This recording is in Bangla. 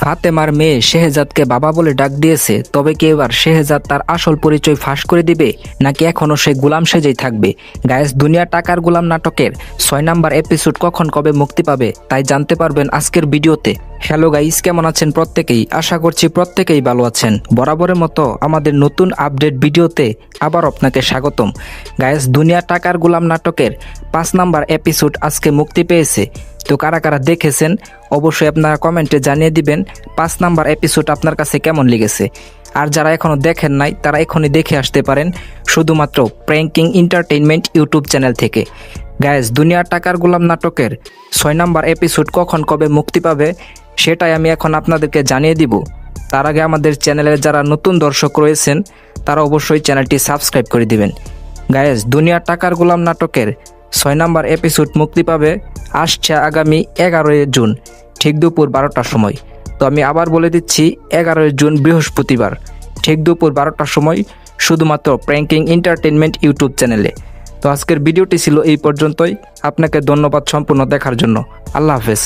ফাতেমার মেয়ে শেহজাদকে বাবা বলে ডাক দিয়েছে, তবে কি এবার শেহজাদ তার আসল পরিচয় ফাঁস করে দিবে, নাকি এখনও সে গোলাম সেজেই থাকবে? গায়েস, দুনিয়া টাকার গোলাম নাটকের 6 নাম্বার এপিসোড কখন কবে মুক্তি পাবে তাই জানতে পারবেন আজকের ভিডিওতে। হ্যালো গাইস, কেমন আছেন প্রত্যেকেই? আশা করছি প্রত্যেকেই ভালো আছেন। বরাবরের মতো আমাদের নতুন আপডেট ভিডিওতে আবার আপনাকে স্বাগতম। গায়েস, দুনিয়া টাকার গোলাম নাটকের 5 নাম্বার এপিসোড আজকে মুক্তি পেয়েছে। তো কারা কারা দেখেছেন অবশ্যই আপনারা কমেন্টে জানিয়ে দিবেন 5 নাম্বার এপিসোড আপনার কাছে কেমন লেগেছে। আর যারা এখনও দেখেন নাই তারা এখনই দেখে আসতে পারেন শুধুমাত্র প্র্যাঙ্কিং এন্টারটেইনমেন্ট ইউটিউব চ্যানেল থেকে। গায়েস, দুনিয়া টাকার গোলাম নাটকের 6 নাম্বার এপিসোড কখন কবে মুক্তি পাবে সেটাই আমি এখন আপনাদেরকে জানিয়ে দিব। তার আগে আমাদের চ্যানেলের যারা নতুন দর্শক রয়েছেন তারা অবশ্যই চ্যানেলটি সাবস্ক্রাইব করে দিবেন। গায়েস, দুনিয়া টাকার গোলাম নাটকের 6 নাম্বার এপিসোড মুক্তি পাবে আসছে আগামী 11 জুন ঠিক দুপুর 12টার সময়। তো আমি আবার বলে দিচ্ছি, 11 জুন বৃহস্পতিবার ঠিক দুপুর 12টার সময় শুধুমাত্র প্র্যাঙ্কিং এন্টারটেইনমেন্ট ইউটিউব চ্যানেলে। তো আজকের ভিডিওটি ছিল এই পর্যন্তই। আপনাকে ধন্যবাদ সম্পূর্ণ দেখার জন্য। আল্লাহ হাফেজ।